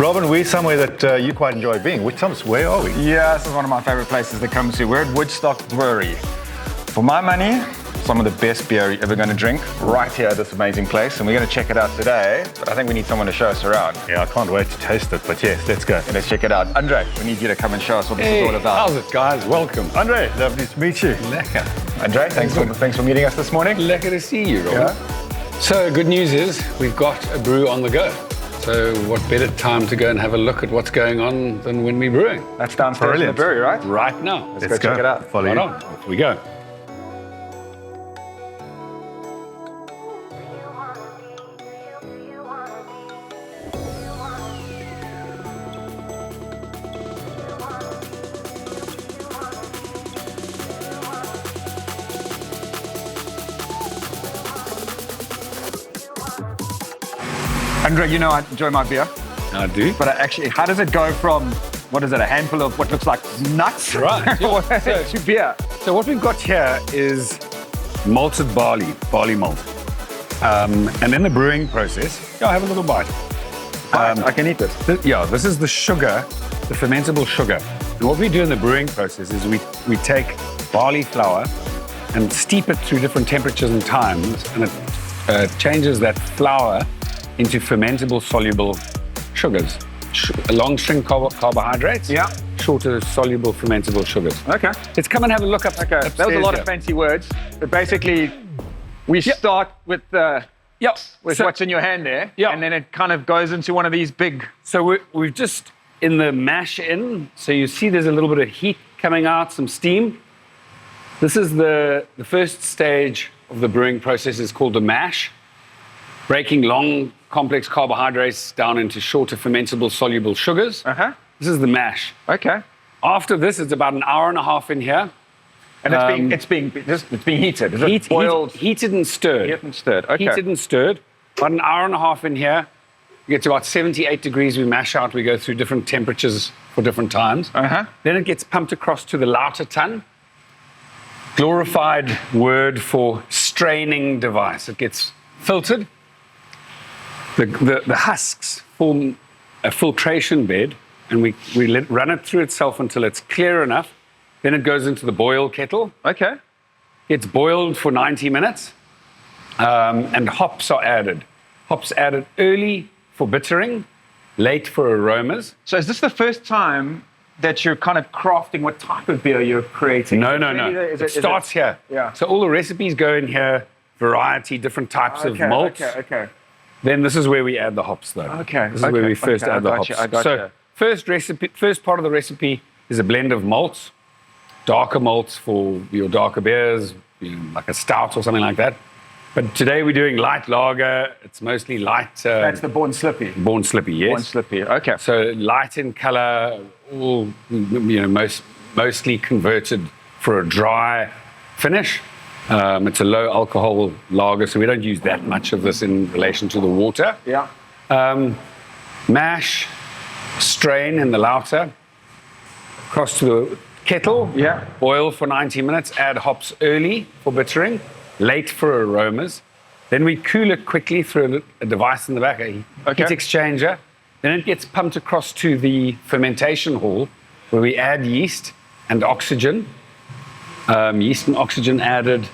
Robin, we're somewhere that you quite enjoy being. Where are we? Yeah, this is one of my favorite places to come to. We're at Woodstock Brewery. For my money, some of the best beer you're ever going to drink right here at this amazing place. And we're going to check it out today, but I think we need someone to show us around. Yeah, I can't wait to taste it, but yes, let's go. Let's check it out. Andre, we need you to come and show us what this is all about. How's it, guys? Welcome. Andre, lovely to meet you. Lekker. Andre, thanks for meeting us this morning. Lekker to see you, Robin. Yeah. So, good news is we've got a brew on the go. So, what better time to go and have a look at what's going on than when we're brewing? That's downstairs in the brewery, right? Right now. Let's go check it out. Follow Right you. on. Off we go. Andre, you know I enjoy my beer, I do. but how does it go from, what is it, a handful of what looks like nuts? Right, yeah. to beer? So what we've got here is malted barley malt. And in the brewing process, have a little bite. I can eat this. This is the sugar, the fermentable sugar. And what we do in the brewing process is we take barley flour and steep it through different temperatures and times, and it changes that flour into fermentable soluble sugars. Long string carbohydrates, shorter soluble fermentable sugars. Okay. Let's come and have a look up. Okay, that was a lot of fancy words, but basically we start with what's in your hand there, and then it kind of goes into one of these big... So we've just in the mash in, so you see there's a little bit of heat coming out, some steam. This is the first stage of the brewing process, is called the mash, breaking long complex carbohydrates down into shorter fermentable soluble sugars. This is the mash. Okay. After this, it's about an hour and a half in here. And it's being heated. Is it boiled? Heated and stirred. Heated and stirred. Okay. Heated and stirred. About an hour and a half in here. We get to about 78 degrees. We mash out. We go through different temperatures for different times. Then it gets pumped across to the lauter tun. Glorified word for straining device. It gets filtered. The husks form a filtration bed, and we run it through itself until it's clear enough. Then it goes into the boil kettle. Okay. It's boiled for 90 minutes, and hops are added. Hops added early for bittering, late for aromas. So is this the first time that you're kind of crafting what type of beer you're creating? No. It starts here. Yeah. So all the recipes go in here, variety, different types of malts. Okay. Then this is where we add the hops, though. Okay. This is where we first add the hops. I got you. First part of the recipe is a blend of malts, darker malts for your darker beers, like a stout or something like that. But today we're doing light lager. It's mostly light. That's the Born Slippy. Born Slippy, yes. Born Slippy. Okay. So light in color, all mostly converted for a dry finish. It's a low alcohol lager, so we don't use that much of this in relation to the water. Yeah. Mash, strain in the lauter, across to the kettle, boil for 90 minutes, add hops early for bittering, late for aromas. Then we cool it quickly through a device in the back, a heat exchanger. Then it gets pumped across to the fermentation hall, where we add yeast and oxygen. Yeast and oxygen added.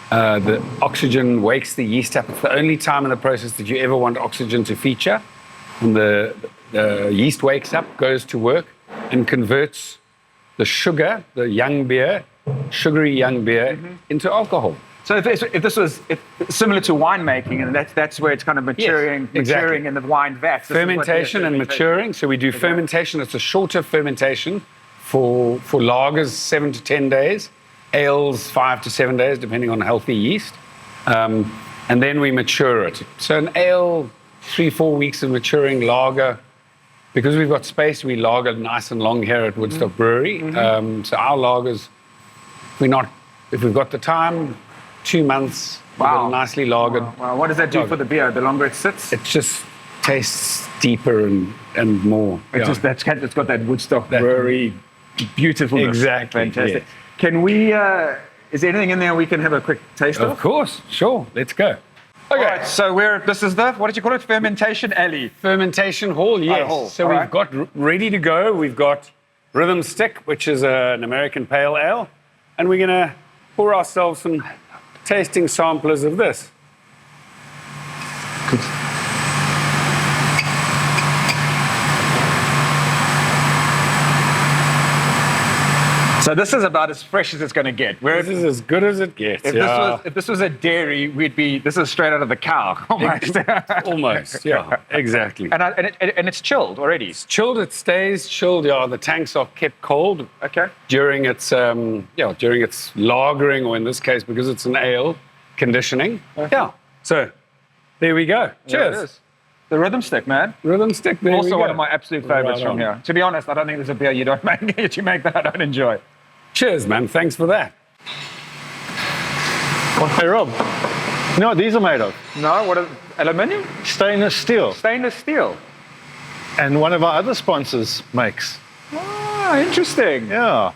The oxygen wakes the yeast up. It's the only time in the process that you ever want oxygen to feature. And the yeast wakes up, goes to work, and converts the sugar, the young beer, sugary young beer, into alcohol. So if this was similar to winemaking, and that's where it's kind of maturing in the wine vats. Fermentation and maturing. So we do fermentation. It's a shorter fermentation for lagers, 7 to 10 days. Ales, 5 to 7 days, depending on healthy yeast. And then we mature it. So an ale, 3-4 weeks of maturing. Lager, because we've got space, we lager nice and long here at Woodstock Brewery. So our lagers, if we've got the time, 2 months, nicely lagered. Wow. What does that do for the beer? The longer it sits? It just tastes deeper and more. It's got that Woodstock Brewery beautifulness. Exactly. Fantastic. Yeah. Can we, is there anything in there we can have a quick taste of? Of course, sure. Let's go. Okay. All right, so this is what did you call it? Fermentation alley. Fermentation hall, yes. hall. So All we've right. got ready to go. We've got Rhythm Stick, which is an American pale ale. And we're going to pour ourselves some tasting samplers of this. So this is about as fresh as it's going to get. This is as good as it gets. If this was a dairy, this is straight out of the cow, almost. Almost, yeah, exactly. And it's chilled already. It's chilled, it stays chilled. Yeah, the tanks are kept cold. Okay. During its lagering, or in this case, because it's an ale, conditioning. Okay. Yeah. So there we go. There Cheers. it is. The Rhythm Stick, man. Rhythm Stick. There we Also go. one of my absolute favorites Right from on. here. To be honest, I don't think there's a beer you make that I don't enjoy. Cheers, man. Thanks for that. Hey, Rob. You know what these are made of? No, what is aluminium? Stainless steel. Stainless steel. And one of our other sponsors makes. Ah, interesting. Yeah.